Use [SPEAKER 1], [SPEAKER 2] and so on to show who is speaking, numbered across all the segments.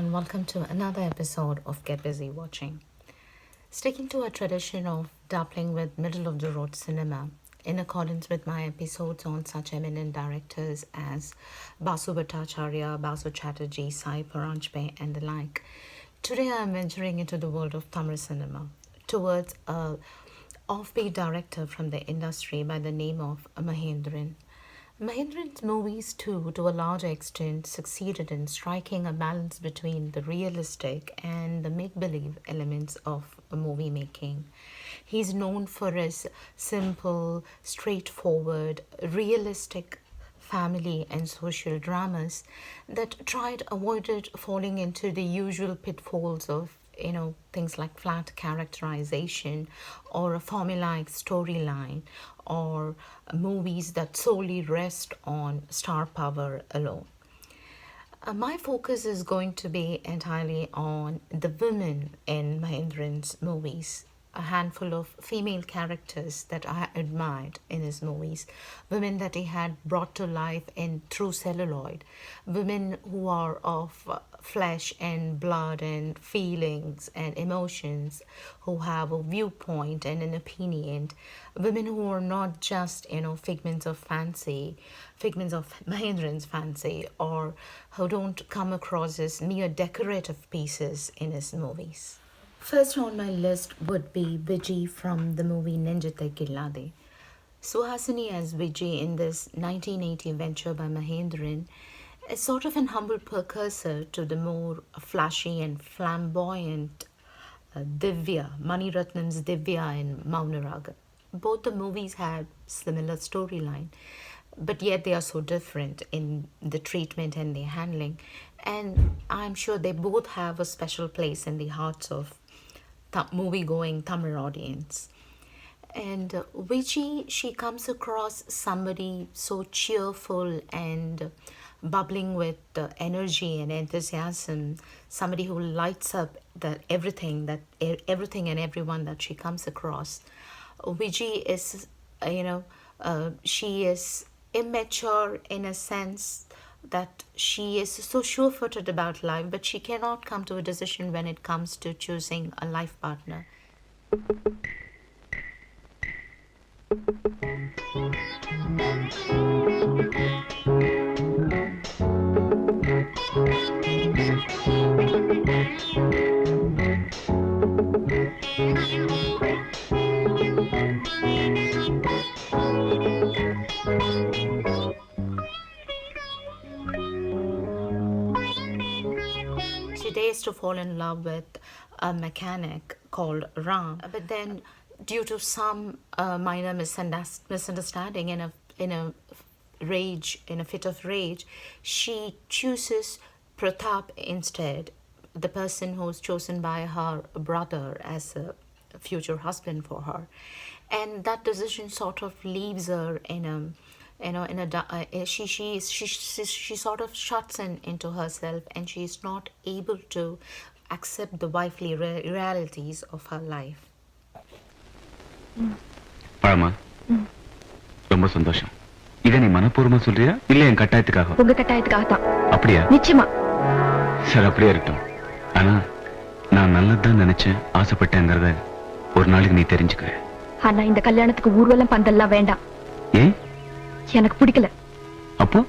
[SPEAKER 1] and welcome to another episode of Get Busy Watching. Sticking to a tradition of dappling with middle of the road cinema, in accordance with my episodes on such eminent directors as Basu Bhattacharya, Basu Chatterjee, Sai Paranjpe, and the like, today I am venturing into the world of Tamil cinema towards a offbeat director from the industry by the name of Mahendran. Mahendran's movies, too, to a large extent, succeeded in striking a balance between the realistic and the make believe elements of movie making. He's known for his simple, straightforward, realistic family and social dramas that tried avoided falling into the usual pitfalls of things like flat characterization or a formulaic storyline or movies that solely rest on star power alone. My focus is going to be entirely on the women in Mahendran's movies, a handful of female characters that I admired in his movies, women that he had brought to life in through celluloid, women who are of flesh and blood and feelings and emotions, who have a viewpoint and an opinion, women who are not just figments of fancy, figments of Mahendran's fancy, or who don't come across as mere decorative pieces in his movies. First on my list would be Biju from the movie Nenjathe Gillade. Suhasini as Vijay in this 1980 venture by Mahendran is sort of an humble precursor to the more flashy and flamboyant Divya, Mani Ratnam's Divya in Maunaraga. Both the movies have similar storyline, but yet they are so different in the treatment and the handling. And I'm sure they both have a special place in the hearts of movie-going Tamil audience. And Viji, she comes across somebody so cheerful and bubbling with energy and enthusiasm, somebody who lights up everything and everyone that she comes across. Viji is, she is immature in a sense that she is so sure-footed about life, but she cannot come to a decision when it comes to choosing a life partner. She dares to fall in love with a mechanic called Ram, but then, due to some minor misunderstanding, in a fit of rage, she chooses Pratap instead, the person who's chosen by her brother as a future husband for her, and that decision sort of leaves her in a she sort of shuts into herself, and she is not able to accept the wifely realities of her life.
[SPEAKER 2] பழமா ரொம்ப சந்தோஷம். இதை நீ மனப்பூர்வமா சொல்றியா இல்ல என் கட்டாயத்துக்காக?
[SPEAKER 3] உங்க கட்டாயத்துக்காக தான்.
[SPEAKER 2] அப்படியா?
[SPEAKER 3] நிச்சயமா.
[SPEAKER 2] சரி, அப்படியே இருக்கட்டும். ஆனா நான் நல்லதுதான் நினைச்சேன், ஆசைப்பட்டேங்கிறத ஒரு நாளைக்கு நீ தெரிஞ்சுக்க.
[SPEAKER 3] ஆனா இந்த கல்யாணத்துக்கு ஊர்வலம் பந்தல்லாம் வேண்டாம்.
[SPEAKER 2] ஏன்?
[SPEAKER 3] எனக்கு பிடிக்கல.
[SPEAKER 2] அப்போ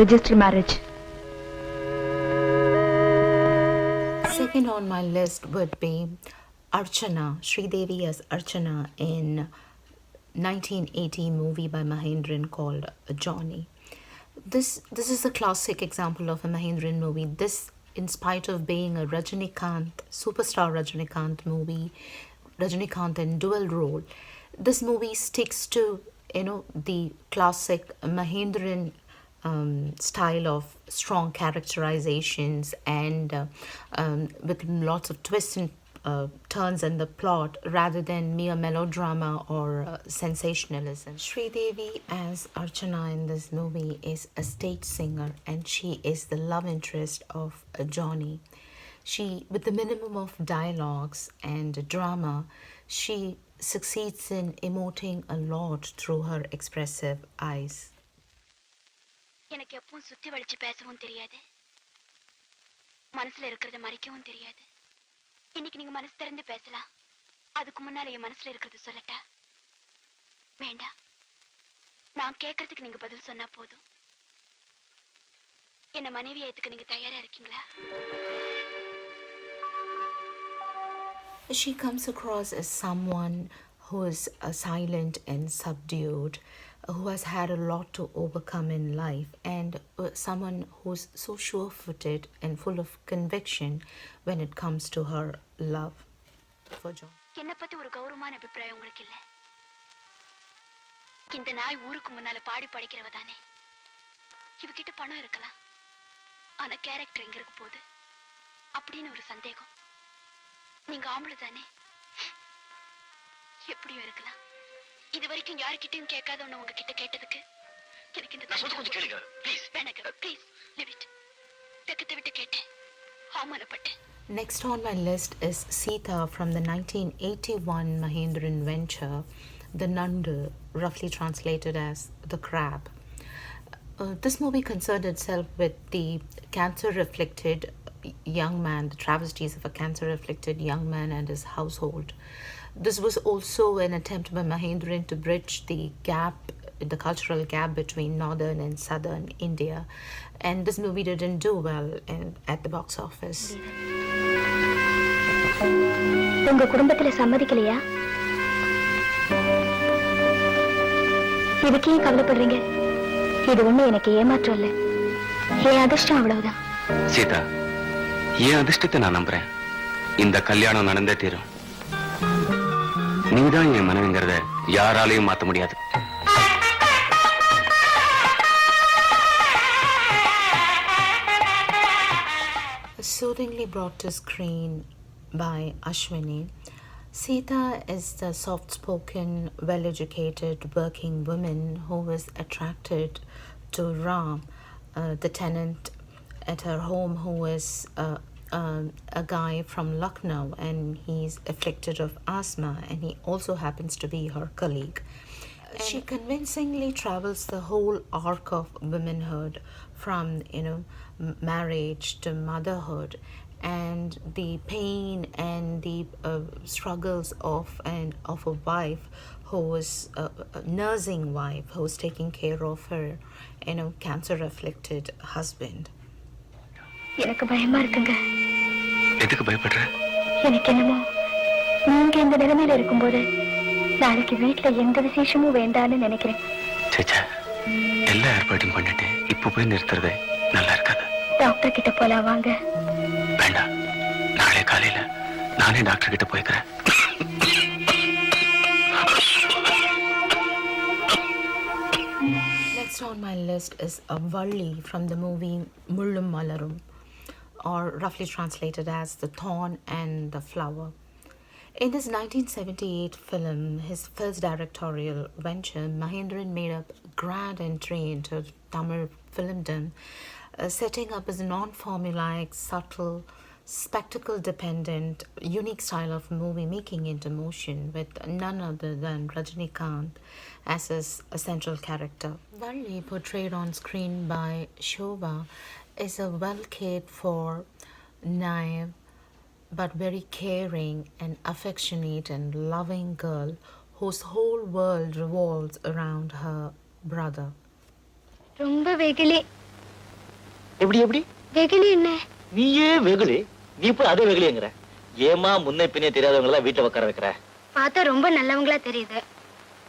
[SPEAKER 3] register marriage.
[SPEAKER 1] Second on my list would be Archana, Sridevi as Archana in 1980 movie by Mahendran called Johnny. This is a classic example of a Mahendran movie. This, in spite of being a superstar Rajinikanth movie, Rajinikanth in dual role, this movie sticks to the classic Mahendran style of strong characterizations and with lots of twists and turns in the plot rather than mere melodrama or sensationalism. Sridevi as Archana in this movie is a stage singer, and she is the love interest of Johnny. She, with the minimum of dialogues and drama, she succeeds in emoting a lot through her expressive eyes.
[SPEAKER 4] எனக்கு எப்பவும் சுத்தி வளைச்சு பேசவும் தெரியாது, மனசுல இருக்கிறத மறைக்கவும் தெரியாது. இன்னைக்கு நீங்க மனசு திறந்து பேசலாம். அதுக்கு முன்னால என் மனசுல இருக்கிறது சொல்லட்டா? வேண்டாம். நான் கேட்கறதுக்கு நீங்க பதில் சொன்னா போதும். என்ன மனைவி ஏத்துக்க நீங்க தயாரா இருக்கீங்களா?
[SPEAKER 1] She comes across as someone who is silent and subdued, who has had a lot to overcome in life, and someone who's so sure-footed and full of conviction when it comes to her love for John.
[SPEAKER 4] என்ன பத்தி ஒரு கௌரவமான அபிப்பிராயம் உங்களுக்கு இல்ல? இந்த நாய் ஊருக்கு முன்னால பாடி படிக்கிறவ தானே. இவகிட்ட பணம் இருக்கலாம், ஆனா கேரக்டர் எங்க இருக்க போகுது அப்படின்னு ஒரு சந்தேகம். நீங்க ஆம்பளை தானே, எப்படியும் இருக்கலாம். இது வரைக்கும் யாருக்கிட்டையும் கேட்காத ஒண்ணு உங்ககிட்ட கேட்டதுக்கு எனக்கு இந்த கொஞ்சம் கேளுங்க ப்ளீஸ். வேணாங்க ப்ளீஸ் லிவ் இட். வெக்கத்தை விட்டு கேட்டேன், அவமானப்பட்டேன்.
[SPEAKER 1] Next on my list is Sita from the 1981 Mahendran venture, The Nandu, roughly translated as The Crab. This movie concerned itself with the cancer-afflicted young man, the travesties of a cancer-afflicted young man and his household. This was also an attempt by Mahendran to bridge the gap, the cultural gap between northern and southern India. And this movie didn't do well at the box office.
[SPEAKER 3] உங்க குடும்பத்துல சம்மதிக்கலையா? இதுக்கு ஏன் கவலைப்படுறீங்க? இது ஒண்ணு எனக்கு ஏமாற்றம் இல்ல, என் அதிர்ஷ்டம் அவ்வளவுதான்.
[SPEAKER 2] சீதா, என் அதிர்ஷ்டத்தை நான் நம்புறேன். இந்த கல்யாணம் நடந்தே தீரும். நீதான் என் மனைவிங்கிறத யாராலையும் மாத்த முடியாது.
[SPEAKER 1] Soothingly brought to screen by Ashwini, Sita is the soft-spoken, well-educated working woman who was attracted to Ram, the tenant at her home, who is a guy from Lucknow, and he's afflicted of asthma, and he also happens to be her colleague. She convincingly travels the whole arc of womanhood, from marriage to motherhood, and the pain and the struggles of a wife who is a nursing wife who is taking care of her cancer afflicted husband.
[SPEAKER 3] எனக்கு பயமா இருக்குங்க.
[SPEAKER 2] எதுக்கு பயப்படுற?
[SPEAKER 3] எனக்கு என்னமோ நீங்க இந்த நிலைமையில இருக்கும்போது நாளைக்கு வீட்டுல எந்த விசேஷமும் வேண்டான்னு நினைக்கிறேன்.
[SPEAKER 2] சேச்சா, எல்லா ஏற்பாடும் பண்ணிட்டு இப்ப போய் நிறுத்துறது நல்லா இருக்காது.
[SPEAKER 3] டாக்டர் கிட்ட போலாம் வாங்க.
[SPEAKER 2] வேண்டாம், நாளை காலையில நானே டாக்டர் கிட்ட போய்க்கிறேன்.
[SPEAKER 1] Next on my list is a Valli from the movie Mullum Malarum, or roughly translated as The Thorn and the Flower. In this 1978 film, his first directorial venture, Mahendran made a grand entry into Tamil filmdom, setting up his non-formulaic, subtle, spectacle-dependent, unique style of movie making into motion with none other than Rajinikanth as his central character. Valli, portrayed on screen by Shobha, is a well-cared-for, naive, but very caring and affectionate and loving girl whose whole world revolves around her brother.
[SPEAKER 3] ரொம்ப வெகுளி.
[SPEAKER 5] எப்படி எப்படி
[SPEAKER 3] வெகுளி என்ன?
[SPEAKER 5] நீயே வெகுளி, நீ போய் அதே வெகுளிங்கிற. ஏமா முன்ன பின்னே தெரியாதவங்க எல்லாம் வீட்டுல உட்கார வைக்கிற?
[SPEAKER 3] பார்த்தா ரொம்ப நல்லவங்களா தெரியுது.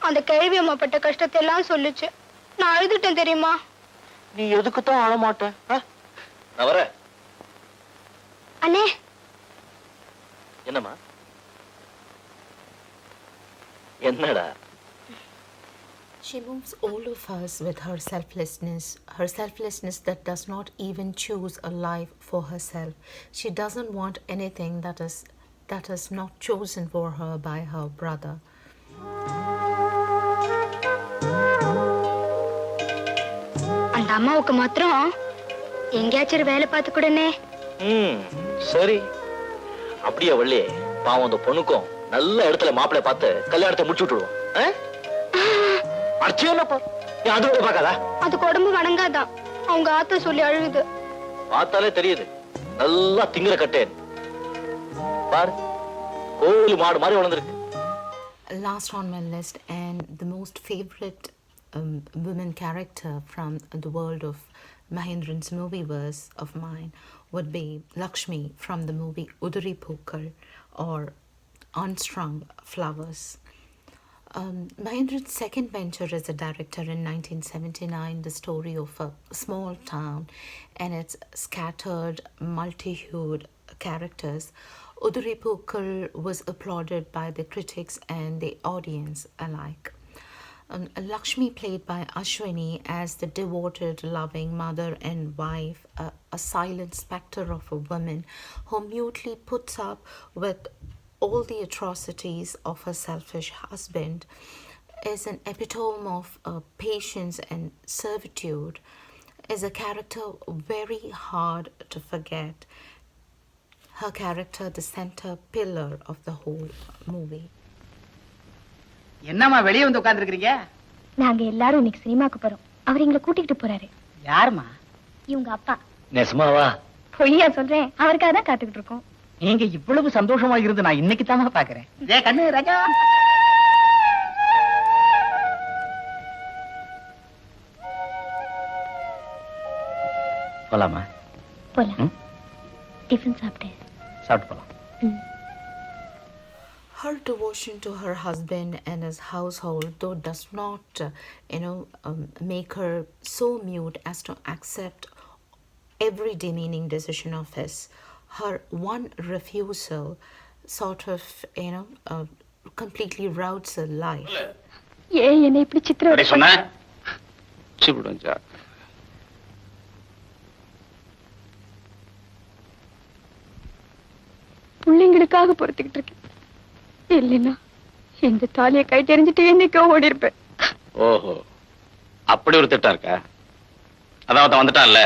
[SPEAKER 3] அந்த கேள்வி அம்மா பட்ட கஷ்டத்தை எல்லாம் சொல்லுச்சு. நான் அழுதுட்டேன் தெரியுமா?
[SPEAKER 5] நீ எதுக்குத்தான் அழ மாட்ட? நான் வர.
[SPEAKER 3] அண்ணே.
[SPEAKER 5] என்னம்மா? என்னடா?
[SPEAKER 1] She moves all of us with her selflessness that does not even choose a life for herself. She doesn't want anything that is not chosen for her by her brother.
[SPEAKER 3] அந்த அம்மாவுக்கு மாத்திரம் எங்கேயாச்சும் வேலை பார்த்து கூடனே.
[SPEAKER 5] சரி, அப்படியே வள்ளி. பாவம் அந்த பொண்ணுக்கும் நல்ல இடத்துல மாப்பிள்ளை பார்த்து கல்யாணத்தை முடிச்சு விட்டுடுவோம். அது உடம்பு வணங்காதான். அவங்க ஆத்த சொல்லி அழுகுது. பார்த்தாலே தெரியுது நல்லா திங்கிற கட்டேன் பாரு கோவில் மாடு மாதிரி வளர்ந்துருக்கு.
[SPEAKER 1] Last on my list, and the most favorite women character from the world of Mahendran's movieverse of mine would be Lakshmi from the movie Udari Pokal or Unstrung Flowers. Mahendran's second venture as a director in 1979, the story of a small town and its scattered, multi-hued characters, Udari Pokal was applauded by the critics and the audience alike. Lakshmi, played by Ashwini as the devoted, loving mother and wife, a silent spectre of a woman who mutely puts up with all the atrocities of her selfish husband, is an epitome of patience and servitude, is a character very hard to forget. Her character, the center pillar of the whole movie.
[SPEAKER 6] என்னம்மா வெளியே வந்து உட்கார்ந்துருக்கீங்க?
[SPEAKER 3] நாங்க எல்லாரும் இன்னைக்கு சினிமாக்கு போறோம். அவர் எங்களை கூட்டிட்டு போறாரு.
[SPEAKER 6] யாருமா?
[SPEAKER 3] இவங்க அப்பா.
[SPEAKER 5] நெசமாவா?
[SPEAKER 3] பொய்யா சொல்றேன். அவருக்காக தான் காத்துக்கிட்டு இருக்கோம்.
[SPEAKER 6] நீங்க இவ்வளவு சந்தோஷமா இருந்து நான் இன்னைக்கு தாமா பாக்குறேன். ஏ கண்ணு ராஜா.
[SPEAKER 5] போலாமா?
[SPEAKER 3] போலாம். டிஃபன் சாப்பிட்டு.
[SPEAKER 5] சாப்பிட்டு போலாம்.
[SPEAKER 1] Her devotion to her husband and his household, though, does not, make her so mute as to accept every demeaning decision of his. Her one refusal sort of, completely routs her life.
[SPEAKER 3] ஏன் என்னை இப்படி சித்திரவதை
[SPEAKER 2] சொன்ன?
[SPEAKER 3] பிள்ளைங்களுக்காக பொறுத்துக்கிட்டு இருக்கேன். இல்லைன்னா இந்த தாலியை கை தெரிஞ்சுட்டு என்னைக்கோ ஓடி இருப்பேன்.
[SPEAKER 2] ஓஹோ, அப்படி ஒரு திட்டம் இருக்கா? அதான் வந்துட்டான்ல,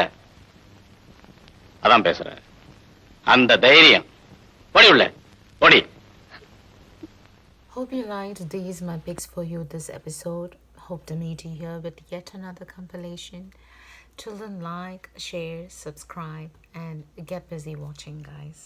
[SPEAKER 2] அதான் பேசுறேன். அந்த தைரியம் ஓடி உள்ள ஓடி.
[SPEAKER 1] Hope you liked these my picks for you this episode. Hope to meet you here with yet another compilation. Till then, like, share, subscribe, and get busy watching, guys.